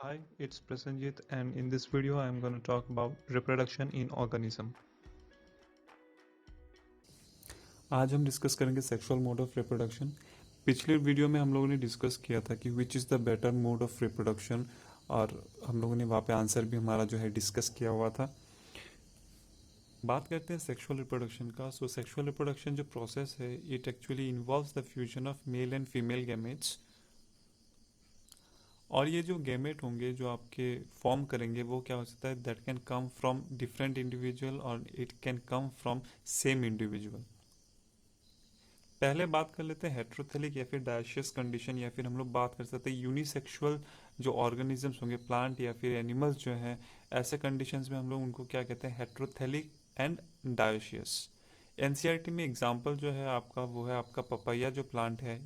Hi, it's Prasenjit, and in this video, I'm going to talk about reproduction in organism. आज हम discuss करेंगे sexual mode of reproduction. पिछले video में हम लोगों ने डिस्कस किया था कि which is the better mode of reproduction, और हम लोगों ने वहाँ पे आंसर भी हमारा जो है डिस्कस किया हुआ था। बात करते हैं सेक्सुअल रिप्रोडक्शन का। सो सेक्सुअल रिप्रोडक्शन जो प्रोसेस है, it actually involves the fusion of male and female gametes. और ये जो गैमेट होंगे जो आपके फॉर्म करेंगे, वो क्या हो सकता है, that can come from different individual और it can come from same individual. पहले बात कर लेते हैं हेट्रोथेलिक या फिर डायशियस कंडीशन, या फिर हम लोग बात कर सकते हैं यूनिसेक्सुअल जो ऑर्गेनिजम्स होंगे, प्लांट या फिर एनिमल्स जो हैं, ऐसे कंडीशंस में हम लोग उनको क्या कहते हैं, हेट्रोथेलिक एंड डायशियस। एनसीईआरटी में एग्जांपल जो है आपका, वो है आपका पपाया जो प्लांट है,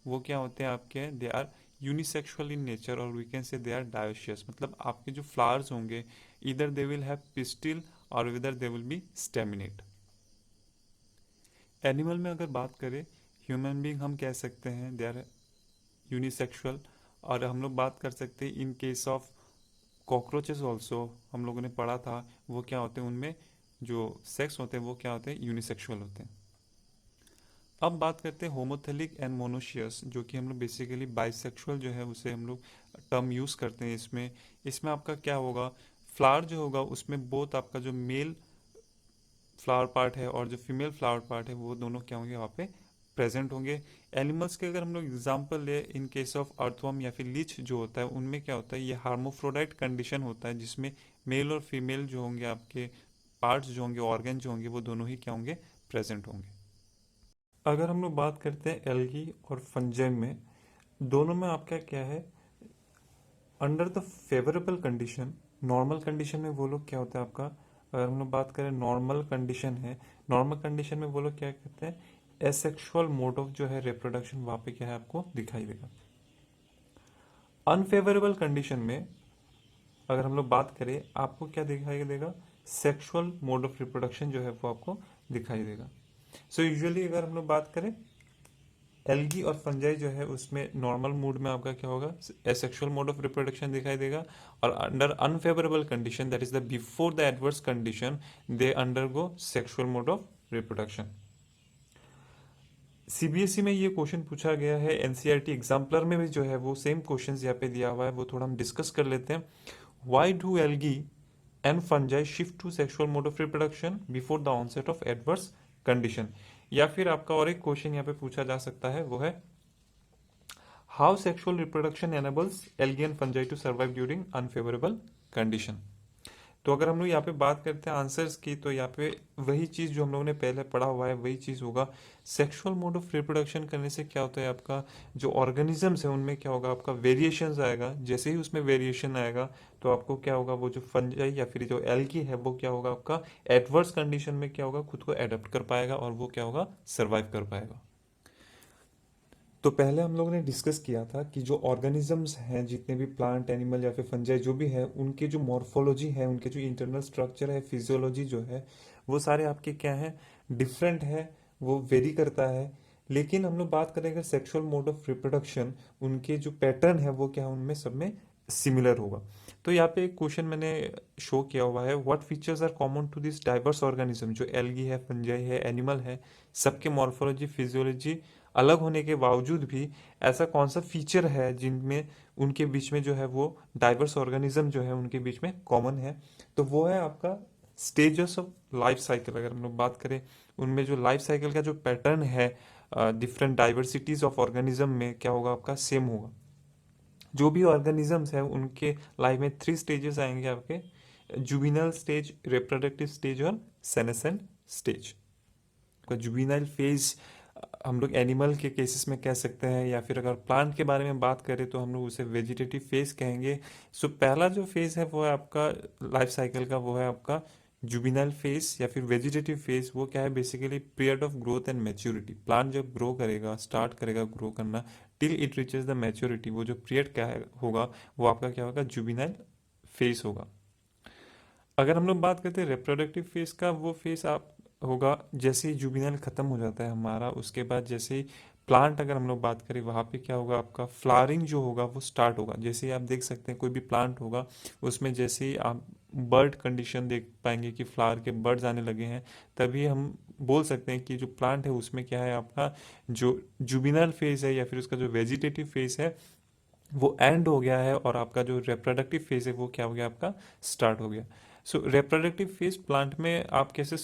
वो क्या होते हैं आपके, they are unisexual in nature, और we can say they are dioecious. मतलब आपके जो फ्लावर्स होंगे, इधर दे विल हैव पिस्टिल और इधर they will be staminate. Animal में अगर बात करें, ह्यूमन बींग हम कह सकते हैं दे आर यूनिसेक्सुअल, और हम लोग बात कर सकते हैं in case of cockroaches also, हम लोगों ने पढ़ा था, वो क्या होते हैं, उनमें जो सेक्स होते हैं वो क्या होते हैं, यूनिसेक्सुअल होते हैं। अब बात करते हैं होमोथेलिक एंड मोनोशियस, जो कि हम लोग बेसिकली बाइसेक्सुअल जो है उसे हम लोग टर्म यूज़ करते हैं इसमें। इसमें आपका क्या होगा, फ्लावर जो होगा उसमें बोथ आपका जो मेल फ्लावर पार्ट है और जो फीमेल फ्लावर पार्ट है, वो दोनों क्या होंगे, वहाँ पे प्रेजेंट होंगे। एनिमल्स के अगर हम लोग एग्जांपल ले, इन केस ऑफ अर्थवर्म या फिर लीच जो होता है, उनमें क्या होता है, ये हार्मोफ्रोडाइट कंडीशन होता है, जिसमें मेल और फीमेल जो होंगे आपके पार्ट्स जो होंगे, ऑर्गन जो होंगे, वो दोनों ही क्या होंगे, प्रेजेंट होंगे। अगर हम लोग बात करते हैं एल्गी और फंजाई में, दोनों में आपका क्या है, under the favourable condition, normal condition में वो लोग क्या होता है आपका, अगर हम लोग बात करें नॉर्मल कंडीशन है, नॉर्मल कंडीशन में वो लोग क्या कहते हैं, एसेक्सुअल मोड ऑफ जो है रिप्रोडक्शन वहाँ पे क्या है आपको दिखाई देगा। अनफेवरेबल कंडीशन में अगर हम लोग बात करें, आपको क्या दिखाई देगा, सेक्सुअल मोड ऑफ रिप्रोडक्शन जो है वो आपको दिखाई देगा। सो यूजुअली अगर हम लोग बात करें एल्गी और फंजाई जो है, उसमें नॉर्मल मूड में आपका क्या होगा, एसेक्सुअल मोड ऑफ रिप्रोडक्शन दिखाई देगा, और under unfavourable condition, that is the before the adverse condition, they undergo sexual mode of reproduction. CBSE में ये क्वेश्चन पूछा गया है, एनसीईआरटी एग्जाम्पलर में भी जो है वो सेम क्वेश्चन यहाँ पे दिया हुआ है, वो थोड़ा हम डिस्कस कर लेते हैं। Why do algae and fungi shift to sexual mode of reproduction before the onset of adverse condition. या फिर आपका और एक क्वेश्चन यहाँ पे पूछा जा सकता है, वो है how sexual reproduction enables algae and fungi to survive during unfavourable condition. तो अगर हम लोग यहाँ पे बात करते हैं आंसर्स की, तो यहाँ पे वही चीज़ जो हम लोगों ने पहले पढ़ा हुआ है वही चीज़ होगा। सेक्सुअल मोड ऑफ रिप्रोडक्शन करने से क्या होता है, आपका जो ऑर्गेनिजम्स है उनमें क्या होगा, आपका वेरिएशंस आएगा। जैसे ही उसमें वेरिएशन आएगा, तो आपको क्या होगा, वो जो फंजाई या फिर जो एल्गी है, वो क्या होगा, आपका एडवर्स कंडीशन में क्या होगा, खुद को एडेप्ट कर पाएगा और वो क्या होगा, सर्वाइव कर पाएगा। तो पहले हम लोगों ने डिस्कस किया था कि जो ऑर्गेनिजम्स हैं, जितने भी प्लांट एनिमल या फिर फंजाई जो भी है, उनके जो मॉर्फोलॉजी है, उनके जो इंटरनल स्ट्रक्चर है, फिजियोलॉजी जो है, वो सारे आपके क्या हैं, डिफरेंट है, वो वेरी करता है। लेकिन हम लोग बात करेंगे सेक्सुअल मोड ऑफ रिप्रोडक्शन, उनके जो पैटर्न है वो क्या है, उनमें सब में सिमिलर होगा। तो यहाँ पे एक क्वेश्चन मैंने शो किया हुआ है, what features are common to this diverse organism, जो एल्गी है, फंजाई है, एनिमल है, सबके मॉर्फोलॉजी फिजियोलॉजी अलग होने के बावजूद भी ऐसा कौन सा फीचर है जिनमें उनके बीच में जो है वो डाइवर्स ऑर्गेनिज्म जो है उनके बीच में कॉमन है। तो वो है आपका स्टेजेस ऑफ लाइफ साइकिल। अगर हम लोग बात करें, उनमें जो लाइफ साइकिल का जो पैटर्न है, डिफरेंट डाइवर्सिटीज ऑफ ऑर्गेनिज्म में क्या होगा, आपका सेम होगा। जो भी ऑर्गेनिजम्स है उनके लाइफ में 3 स्टेजेस आएंगे आपके, जुबिनल स्टेज, रिप्रोडक्टिव स्टेज और सेनेसेंट स्टेज। जुबिनाइल फेज हम लोग एनिमल के केसेस में कह सकते हैं, या फिर अगर प्लांट के बारे में बात करें तो हम लोग उसे वेजिटेटिव फेज कहेंगे। सो पहला जो फेज है वो है आपका लाइफ साइकिल का, वो है आपका जुबिनाइल फेज या फिर वेजिटेटिव फेज। वो क्या है, basically period of growth and maturity. Plant जब ग्रो करेगा, स्टार्ट करेगा ग्रो करना, till it reaches the maturity, वो जो पीरियड क्या होगा, वो आपका क्या होगा, जुबिनाइल फेज होगा। अगर हम लोग बात करते हैं रिप्रोडक्टिव फेज का, वो फेज आप होगा जैसे ही जुबिनल खत्म हो जाता है हमारा, उसके बाद जैसे ही प्लांट अगर हम लोग बात करें वहाँ पे क्या होगा, आपका फ्लावरिंग जो होगा वो स्टार्ट होगा। जैसे ही आप देख सकते हैं कोई भी प्लांट होगा उसमें जैसे ही आप बर्ड कंडीशन देख पाएंगे कि फ्लावर के बर्ड्स आने लगे हैं, तभी हम बोल सकते हैं कि जो प्लांट है उसमें क्या है, आपका जो जुबिनल फेज है या फिर उसका जो वेजिटेटिव फेज है वो एंड हो गया है, और आपका जो रिप्रोडक्टिव फेज है वो क्या हो गया, आपका स्टार्ट हो गया। सो रिप्रोडक्टिव फेज प्लांट में आप कैसे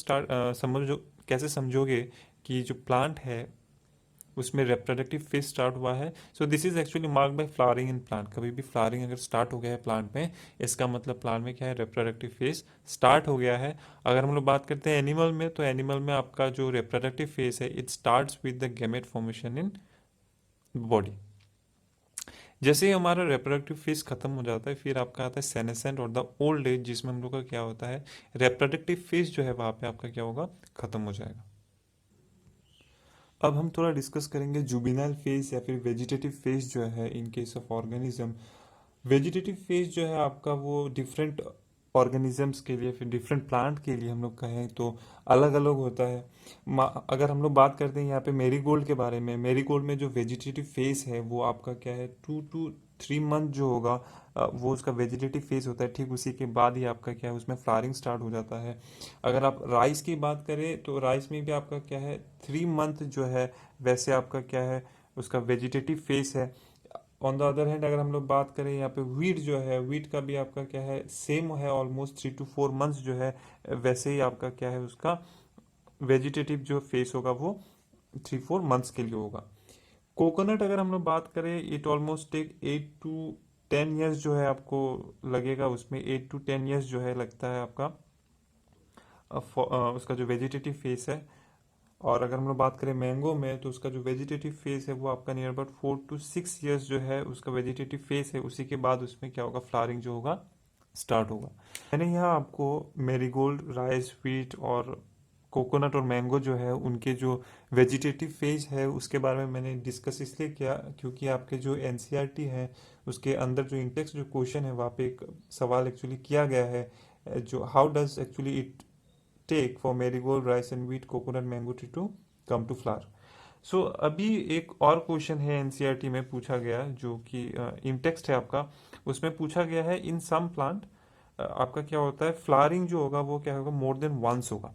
कैसे समझोगे कि जो प्लांट है उसमें रिप्रोडक्टिव फेज स्टार्ट हुआ है। So this is actually mark bye flowering in plant. कभी भी फ्लावरिंग अगर स्टार्ट हो गया है प्लांट में, इसका मतलब प्लांट में क्या है, रिप्रोडक्टिव फेज स्टार्ट हो गया है। अगर हम लोग बात करते हैं एनिमल में, तो एनिमल में आपका जो रिप्रोडक्टिव फेज है it starts with the gamete formation in body. जैसे ही हमारा रिप्रोडक्टिव फेज खत्म हो जाता है, फिर आपका आता है सेनेसेंट और द ओल्ड एज, जिसमें हम लोग का क्या होता है, रिप्रोडक्टिव फेज जो है वहाँ पे आपका क्या होगा, खत्म हो जाएगा। अब हम थोड़ा डिस्कस करेंगे जुबिनाइल फेज या फिर वेजिटेटिव फेज जो है in case of organism. Vegetative phase जो है आपका वो डिफरेंट ऑर्गेनिजम्स के लिए, फिर डिफरेंट प्लांट के लिए हम लोग कहें तो अलग अलग होता है। अगर हम लोग बात करते हैं यहाँ पे मेरीगोल्ड के बारे में, मेरीगोल्ड में जो वेजिटेटिव फेज है वो आपका क्या है, 2 to 3 मंथ जो होगा वो उसका वेजिटेटिव फेज होता है। ठीक उसी के बाद ही आपका क्या है, उसमें फ्लावरिंग स्टार्ट हो जाता है। अगर आप राइस की बात करें तो राइस में भी आपका क्या है, 3 मंथ जो है वैसे आपका क्या है, उसका वेजिटेटिव फेज है। ऑन द अदर हैंड अगर हम लोग बात करें यहाँ पे वीट जो है, वीट का भी आपका क्या है, सेम है, ऑलमोस्ट 3 to 4 मंथ्स जो है वैसे ही आपका क्या है, उसका वेजिटेटिव जो फेस होगा वो 3-4 मंथ्स के लिए होगा। कोकोनट अगर हम लोग बात करें, it almost take 8 to 10 years जो है आपको लगेगा, उसमें 8 to 10 ईयर्स जो है लगता है आपका उसका जो वेजिटेटिव फेस है। और अगर हम लोग बात करें मैंगो में, तो उसका जो वेजिटेटिव फेस है वो आपका नियर अबाउट 4 to 6 ईयर्स जो है उसका वेजिटेटिव फेस है। उसी के बाद उसमें क्या होगा, फ्लावरिंग जो होगा स्टार्ट होगा। मैंने यहाँ आपको मेरीगोल्ड, राइस, व्हीट और कोकोनट और मैंगो जो है उनके जो वेजिटेटिव फेज है उसके बारे में मैंने डिस्कस इसलिए किया क्योंकि आपके जो एनसीईआरटी है उसके अंदर जो इंटेक्स जो क्वेश्चन है वहाँ पे एक सवाल एक्चुअली किया गया है, जो how does actually it take for marigold, rice and wheat, coconut, mango tree to come to flower. सो अभी एक और क्वेश्चन है एनसीईआरटी में पूछा गया जो कि इन टेक्स्ट है आपका, उसमें पूछा गया है इन सम प्लांट आपका क्या होता है, फ्लावरिंग जो होगा वो क्या होगा, मोर देन वंस होगा।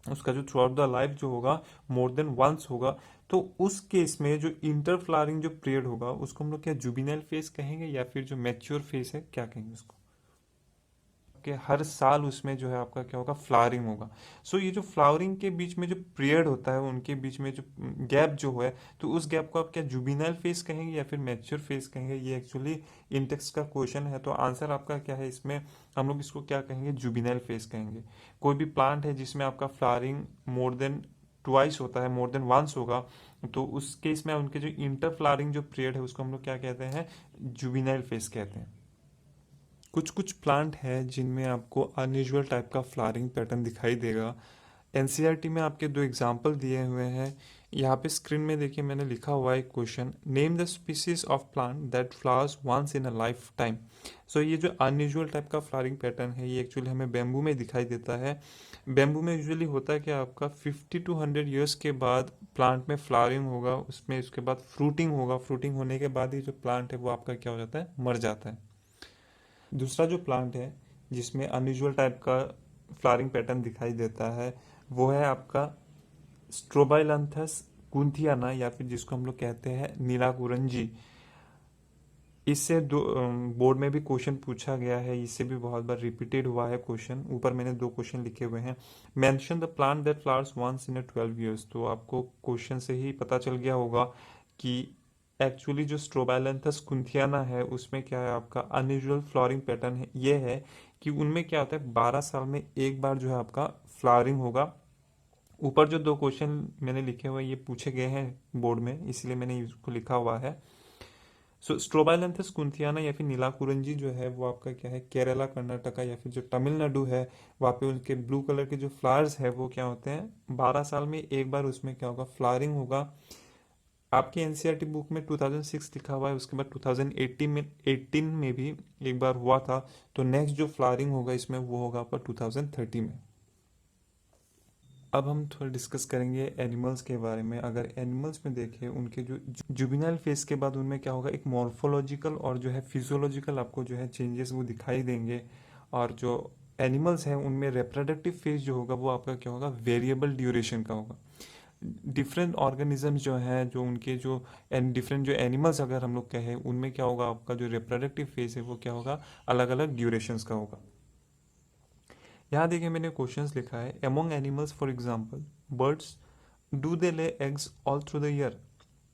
उसका जो थ्रू आउट द लाइफ जो होगा मोर देन वंस होगा। तो उस केस में जो इंटर फ्लावरिंग जो पीरियड होगा उसको हम लोग क्या जुबिनल फेज कहेंगे या फिर जो मैच्योर फेज है क्या कहेंगे उसको, कि हर साल उसमें जो है आपका क्या होगा, फ्लावरिंग होगा। सो ये जो फ्लावरिंग के बीच में जो पीरियड होता है उनके बीच में जो गैप जो है, तो उस गैप को आप क्या जुबिनल फेज कहेंगे या फिर मैच्योर फेज कहेंगे, ये एक्चुअली इंटेक्स का क्वेश्चन है। तो आंसर आपका क्या है इसमें, हम लोग इसको क्या कहेंगे, जुबिनल फेज कहेंगे। कोई भी प्लांट है जिसमें आपका फ्लावरिंग मोर देन ट्वाइस होता है, मोर देन वंस होगा, तो उस केस में उनके जो इंटर फ्लावरिंग जो पीरियड है उसको हम लोग क्या कहते हैं, जुबिनल फेज कहते हैं। कुछ कुछ प्लांट है जिनमें आपको अनयूजुअल टाइप का फ्लावरिंग पैटर्न दिखाई देगा। एनसीईआरटी में आपके 2 एग्जाम्पल दिए हुए हैं। यहाँ पे स्क्रीन में देखिए मैंने लिखा हुआ है question, name the species of plant that flowers once in a life time. So ये जो अनयूजुअल टाइप का फ्लावरिंग पैटर्न है ये एक्चुअली हमें बेम्बू में दिखाई देता है। बेम्बू में यूजुअली होता है कि आपका 50 to 100 ईयर्स के बाद प्लांट में फ्लावरिंग होगा, उसमें उसके बाद फ्रूटिंग होगा, फ्रूटिंग होने के बाद ही जो प्लांट है वो आपका क्या हो जाता है, मर जाता है। दूसरा जो प्लांट है जिसमें अनयूजुअल टाइप का फ्लावरिंग पैटर्न दिखाई देता है वो है आपका स्ट्रोबाइलंथस कुंथियाना, या फिर जिसको हम लोग कहते हैं नीलाकुरंजी। इससे दो बोर्ड में भी क्वेश्चन पूछा गया है, इससे भी बहुत बार रिपीटेड हुआ है क्वेश्चन। ऊपर मैंने 2 क्वेश्चन लिखे हुए हैं। Mention the plant that flowers once in a 12 years. तो आपको क्वेश्चन से ही पता चल गया होगा कि एक्चुअली जो स्ट्रोबाइलैंथस कुंथियाना है उसमें क्या है, आपका अनयूजुअल फ्लावरिंग पैटर्न है ये है कि उनमें क्या होता है, 12 साल में एक बार जो है आपका फ्लावरिंग होगा। ऊपर जो 2 क्वेश्चन मैंने लिखे हुए हैं ये पूछे गए हैं बोर्ड में, इसलिए मैंने इसको लिखा हुआ है। सो स्ट्रोबाइलैंथस कुंथियाना या फिर नीलाकुरंजी जो है वो आपका क्या है, केरला, कर्नाटका या फिर जो तमिलनाडु है वहाँ पे उनके ब्लू कलर के जो फ्लावर्स है वो क्या होते हैं, 12 साल में एक बार उसमें क्या होगा, फ्लावरिंग होगा। आपके एनसीईआरटी बुक में 2006 लिखा हुआ है, उसके बाद 2018 में भी एक बार हुआ था। तो नेक्स्ट जो फ्लावरिंग होगा इसमें वो होगा आपका 2030 में। अब हम थोड़ा डिस्कस करेंगे एनिमल्स के बारे में। अगर एनिमल्स में देखें, उनके जो जुबिनाइल फेज के बाद उनमें क्या होगा, एक मॉर्फोलॉजिकल और जो है फिजियोलॉजिकल आपको जो है चेंजेस वो दिखाई देंगे। और जो एनिमल्स हैं उनमें रिप्रोडक्टिव फेज जो होगा वो आपका क्या होगा, वेरिएबल ड्यूरेशन का होगा। डिफरेंट ऑर्गेनिजम्स जो हैं, जो उनके जो डिफरेंट जो एनिमल्स अगर हम लोग कहें, उनमें क्या होगा, आपका जो रिप्रोडक्टिव फेज है वो क्या होगा, अलग अलग ड्यूरेशंस का होगा। यहाँ देखिए मैंने क्वेश्चंस लिखा है, among animals for example birds, do they lay eggs all through the year.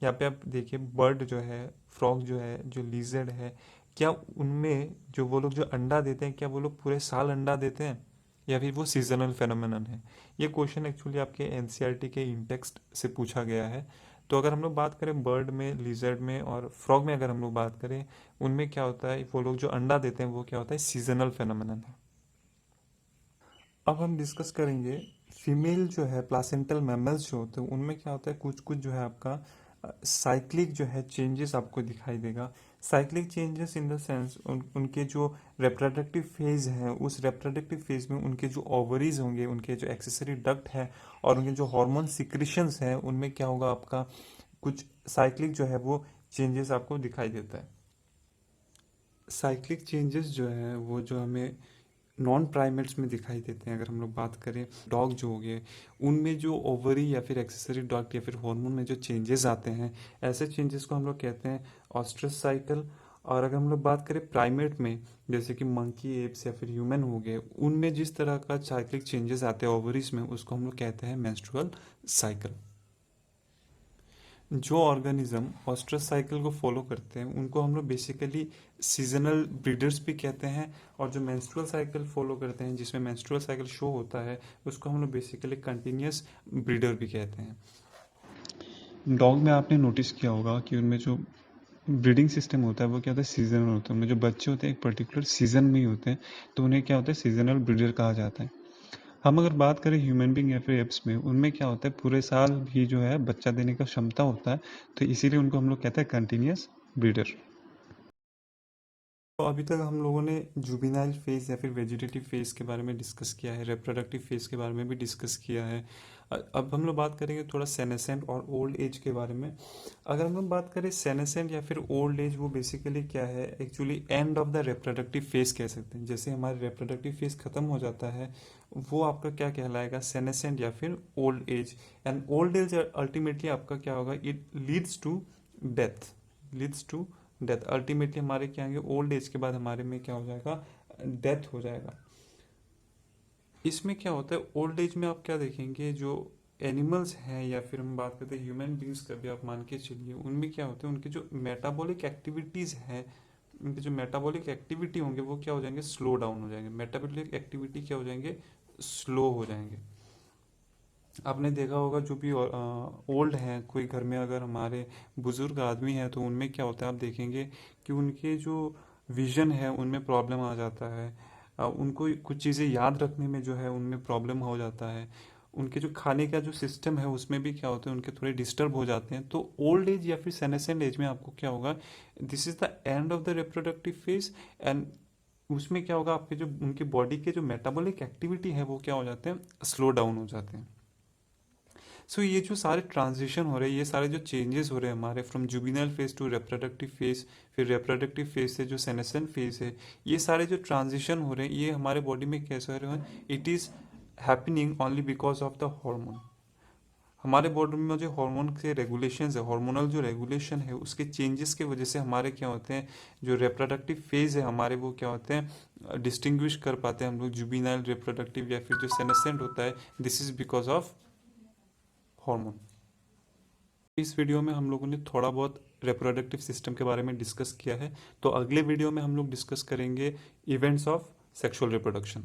यहाँ पे आप देखिए बर्ड जो है, फ्रॉग जो है, जो लीजर्ड है, क्या उनमें जो वो लोग जो अंडा देते हैं, क्या वो लोग पूरे साल अंडा देते हैं या फिर वो सीजनल फेनोमेनन है। ये क्वेश्चन एक्चुअली आपके एनसीईआरटी के इंटेक्स्ट से पूछा गया है। तो अगर हम लोग बात करें बर्ड में, लिजर्ड में और फ्रॉग में, अगर हम लोग बात करें, उनमें क्या होता है, वो लोग जो अंडा देते हैं वो क्या होता है, सीजनल फेनोमेनन है। अब हम डिस्कस करेंगे फीमेल जो है प्लासेंटल मैमल्स जो होते हैं उनमें क्या होता है, कुछ कुछ जो है आपका साइक्लिक जो है चेंजेस आपको दिखाई देगा। Cyclic changes in the sense उनके जो रिप्रोडक्टिव फेज है, उस रिप्रोडक्टिव फेज में उनके जो ओवरीज होंगे, उनके जो एक्सेसरी डक्ट है और उनके जो हार्मोन सिक्रीशंस हैं, उनमें क्या होगा, आपका कुछ साइक्लिक जो है वो चेंजेस आपको दिखाई देता है। साइक्लिक चेंजेस जो है वो जो हमें नॉन प्राइमेट्स में दिखाई देते हैं। अगर हम लोग बात करें डॉग जो हो गए, उनमें जो ओवरी या फिर एक्सेसरी डक्ट या फिर हार्मोन में जो चेंजेस आते हैं, ऐसे चेंजेस को हम लोग कहते हैं ऑस्ट्रस साइकिल। और अगर हम लोग बात करें प्राइमेट में, जैसे कि मंकी, एप्स या फिर ह्यूमन हो गए, उनमें जिस तरह का साइक्लिक चेंजेस आते हैं ओवरीज में, उसको हम लोग कहते हैं मेंस्ट्रुअल साइकिल। जो ऑर्गेनिज्म ऑस्ट्रस साइकिल को फॉलो करते हैं उनको हम लोग बेसिकली सीजनल ब्रीडर्स भी कहते हैं, और जो मेंस्ट्रुअल साइकिल फॉलो करते हैं, जिसमें मेंस्ट्रुअल साइकिल शो होता है, उसको हम लोग बेसिकली कंटिन्यूस ब्रीडर भी कहते हैं। डॉग में आपने नोटिस किया होगा कि उनमें जो ब्रीडिंग सिस्टम होता है वो क्या होता है, सीजनल होता है। उनमें जो बच्चे होते हैं एक पर्टिकुलर सीजन में ही होते हैं, तो उन्हें क्या होता है, सीजनल ब्रीडर कहा जाता है। हम अगर बात करें ह्यूमन बींग या फिर एप्स में, उनमें क्या होता है, पूरे साल भी जो है बच्चा देने का क्षमता होता है, तो इसीलिए उनको हम लोग कहते हैं कंटिन्यूस ब्रीडर। तो अभी तक हम लोगों ने जुबिनाइल फेज या फिर वेजिटेटिव फेज के बारे में डिस्कस किया है, रिप्रोडक्टिव फेज के बारे में भी डिस्कस किया है। अब हम लोग बात करेंगे थोड़ा सेनेसेंट और ओल्ड एज के बारे में। अगर हम लोग बात करें सेनेसेंट या फिर ओल्ड एज, वो बेसिकली क्या है, actually end of the reproductive phase कह सकते हैं। जैसे हमारे रिप्रोडक्टिव फेज खत्म हो जाता है, वो आपका क्या कहलाएगा, सेनेसेंट या फिर old age. And old age ultimately आपका क्या होगा, it leads to death, leads to death. Ultimately हमारे क्या आएंगे, ओल्ड एज के बाद हमारे में क्या हो जाएगा, डेथ हो जाएगा। इसमें क्या होता है, ओल्ड एज में आप क्या देखेंगे, जो एनिमल्स हैं या फिर हम बात करते हैं ह्यूमन बींग्स का भी, आप मान के चलिए, उनमें क्या होता है, उनके जो मेटाबॉलिक एक्टिविटीज़ हैं, उनके जो मेटाबॉलिक एक्टिविटी होंगे वो क्या हो जाएंगे, स्लो डाउन हो जाएंगे। मेटाबॉलिक एक्टिविटी क्या हो जाएंगे, स्लो हो जाएंगे। आपने देखा होगा जो भी ओल्ड हैं, कोई घर में अगर हमारे बुजुर्ग आदमी हैं, तो उनमें क्या होता है, आप देखेंगे कि उनके जो विजन है उनमें प्रॉब्लम आ जाता है। उनको कुछ चीज़ें याद रखने में जो है उनमें प्रॉब्लम हो जाता है। उनके जो खाने का जो सिस्टम है उसमें भी क्या होता है, उनके थोड़े डिस्टर्ब हो जाते हैं। तो ओल्ड एज या फिर सेनेसेंट एज में आपको क्या होगा, this is the end of the reproductive phase. And उसमें क्या होगा, आपके जो उनकी बॉडी के जो मेटाबॉलिक एक्टिविटी है वो क्या हो जाते हैं, स्लो डाउन हो जाते हैं। सो ये जो सारे ट्रांजिशन हो रहे हैं, ये सारे जो चेंजेस हो रहे हैं हमारे from juvenile phase to reproductive phase, फिर रिप्रोडक्टिव फेज से जो सेनेसेंट फेज है, ये सारे जो ट्रांजिशन हो रहे हैं ये हमारे बॉडी में कैसे हो रहे हैं, it is happening only because of the hormone. हमारे बॉडी में जो हार्मोन के रेगुलेशंस है, हार्मोनल जो रेगुलेशन है, उसके चेंजेस की वजह से हमारे क्या होते हैं, जो रिप्रोडक्टिव फेज है हमारे, वो क्या होते हैं, डिस्टिंग्विश कर पाते हैं हम लोग जुबिनाइल, रिप्रोडक्टिव या फिर जो सेनेसेंट होता है, this is because of hormone. इस वीडियो में हम लोगों ने थोड़ा बहुत रिप्रोडक्टिव सिस्टम के बारे में डिस्कस किया है। तो अगले वीडियो में हम लोग डिस्कस करेंगे इवेंट्स ऑफ सेक्सुअल रिप्रोडक्शन।